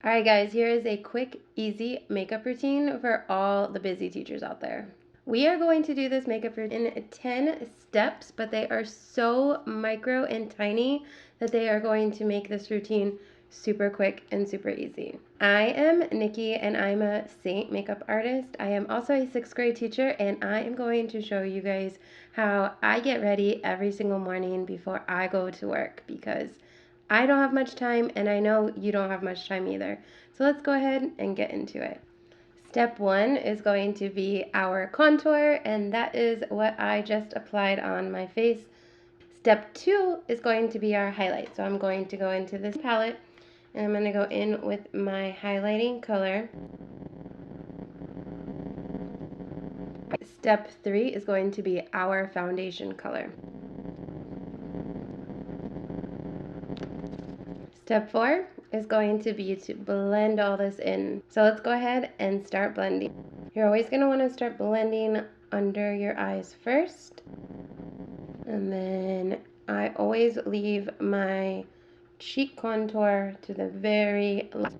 Alright guys, here is a quick, easy makeup routine for all the busy teachers out there. We are going to do this makeup routine in 10 steps, but they are so micro and tiny that they are going to make this routine super quick and super easy. I am Nikki and I'm a Seint makeup artist. I am also a 6th grade teacher and I am going to show you guys how I get ready every single morning before I go to work because I don't have much time and I know you don't have much time either. So let's go ahead and get into it. Step 1 is going to be our contour, and that is what I just applied on my face. Step 2 is going to be our highlight. So I'm going to go into this palette and I'm going to go in with my highlighting color. Step 3 is going to be our foundation color. Step 4 is going to be to blend all this in. So let's go ahead and start blending. You're always going to want to start blending under your eyes first. And then I always leave my cheek contour to the very last.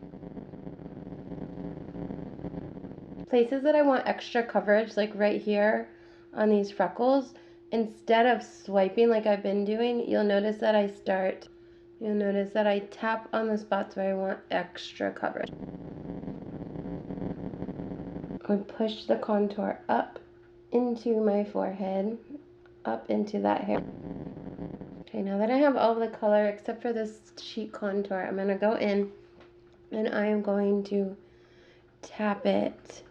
Places that I want extra coverage, like right here on these freckles, instead of swiping like I've been doing, you'll notice that I tap on the spots where I want extra coverage. I push the contour up into my forehead, up into that hair. Okay, now that I have all the color except for this cheek contour, I'm going to go in and I am going to tap it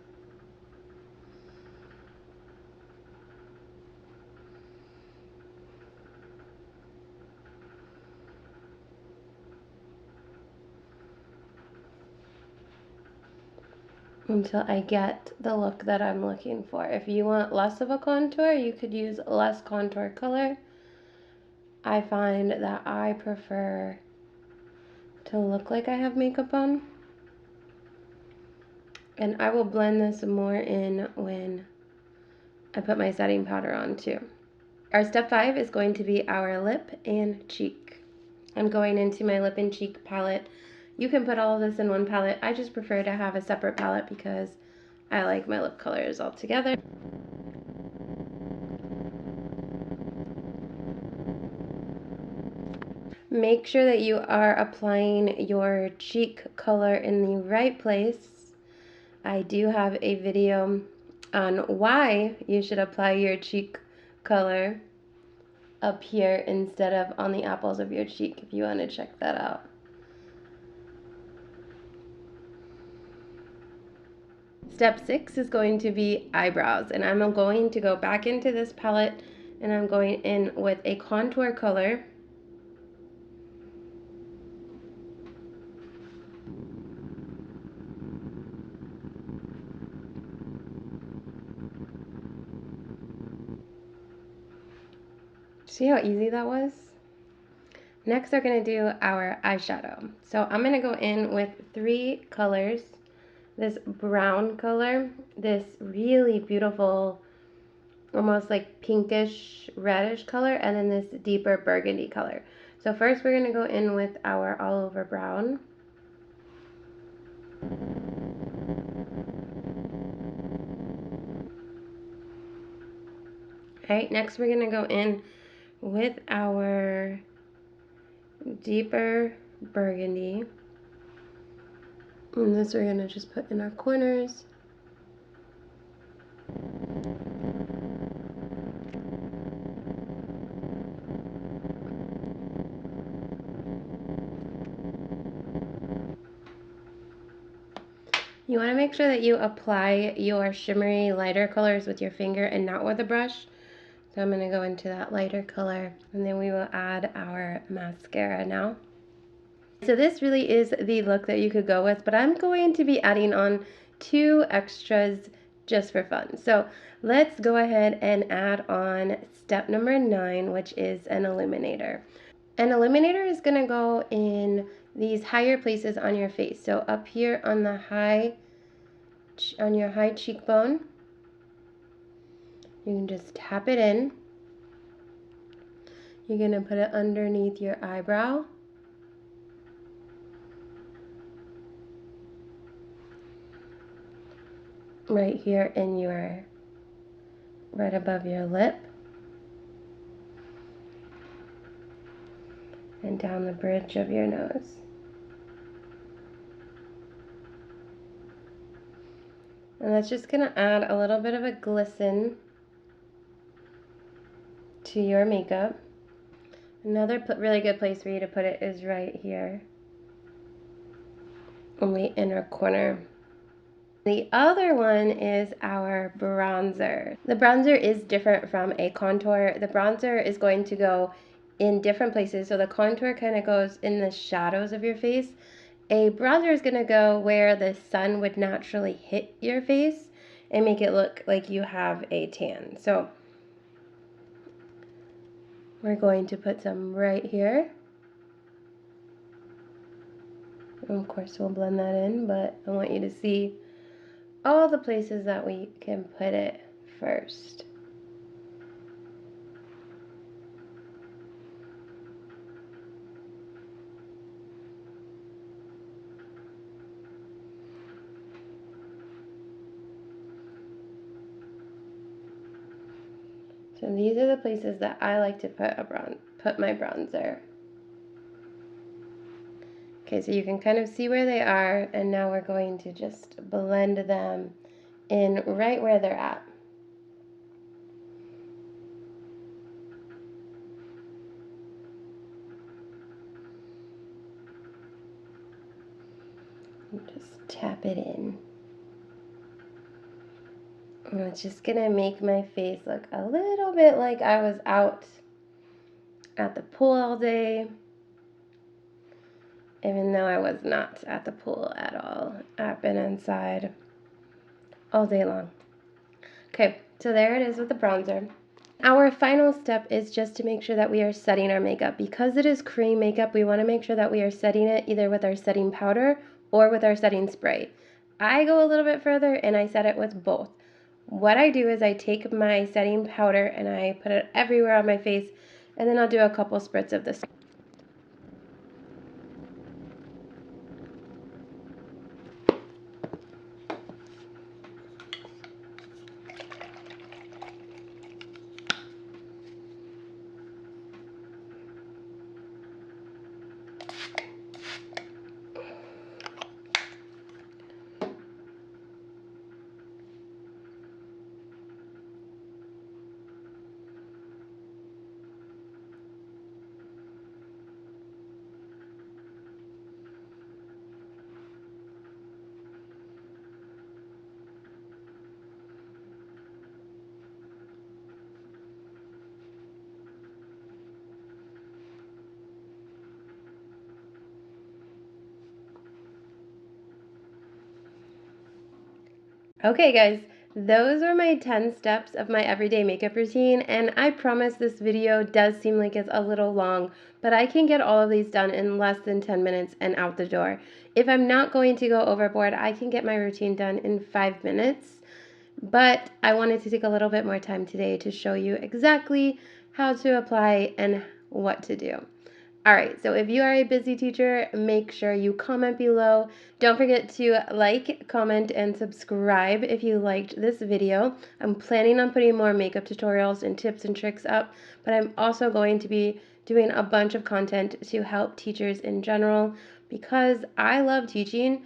until I get the look that I'm looking for. If you want less of a contour, you could use less contour color. I find that I prefer to look like I have makeup on. And I will blend this more in when I put my setting powder on too. Our step 5 is going to be our lip and cheek. I'm going into my lip and cheek palette. You can put all of this in one palette. I just prefer to have a separate palette because I like my lip colors all together. Make sure that you are applying your cheek color in the right place. I do have a video on why you should apply your cheek color up here instead of on the apples of your cheek if you want to check that out. Step 6 is going to be eyebrows, and I'm going to go back into this palette and I'm going in with a contour color. See how easy that was? Next, we're going to do our eyeshadow. So I'm going to go in with 3 colors. This brown color, this really beautiful, almost like pinkish reddish color, and then this deeper burgundy color. So first we're going to go in with our all over brown. Alright, next we're going to go in with our deeper burgundy. And this we're going to just put in our corners. You want to make sure that you apply your shimmery lighter colors with your finger and not with a brush. So I'm going to go into that lighter color and then we will add our mascara now. So this really is the look that you could go with, but I'm going to be adding on 2 extras just for fun. So let's go ahead and add on step number 9, which is an illuminator. An illuminator is going to go in these higher places on your face. So up here on the on your high cheekbone, you can just tap it in. You're going to put it underneath your eyebrow. right here in your, right above your lip. And down the bridge of your nose. And that's just going to add a little bit of a glisten to your makeup. Another really good place for you to put it is right here in the inner corner. The other one is our bronzer. The bronzer is different from a contour. The bronzer is going to go in different places. So the contour kind of goes in the shadows of your face. A bronzer is going to go where the sun would naturally hit your face and make it look like you have a tan. So we're going to put some right here. And of course we'll blend that in, but I want you to see all the places that we can put it first. So these are the places that I like to put my bronzer. Okay, so you can kind of see where they are, and now we're going to just blend them in right where they're at. Just tap it in. And it's just gonna make my face look a little bit like I was out at the pool all day, even though I was not at the pool at all. I've been inside all day long. Okay, so there it is with the bronzer. Our final step is just to make sure that we are setting our makeup. Because it is cream makeup, we want to make sure that we are setting it either with our setting powder or with our setting spray. I go a little bit further and I set it with both. What I do is I take my setting powder and I put it everywhere on my face, and then I'll do a couple spritz of this. Okay guys, those are my 10 steps of my everyday makeup routine, and I promise this video does seem like it's a little long, but I can get all of these done in less than 10 minutes and out the door. If I'm not going to go overboard, I can get my routine done in 5 minutes, but I wanted to take a little bit more time today to show you exactly how to apply and what to do. Alright, so if you are a busy teacher, make sure you comment below. Don't forget to like, comment, and subscribe if you liked this video. I'm planning on putting more makeup tutorials and tips and tricks up, but I'm also going to be doing a bunch of content to help teachers in general because I love teaching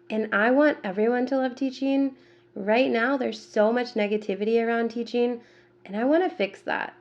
and I want everyone to love teaching. Right now, there's so much negativity around teaching, and I want to fix that.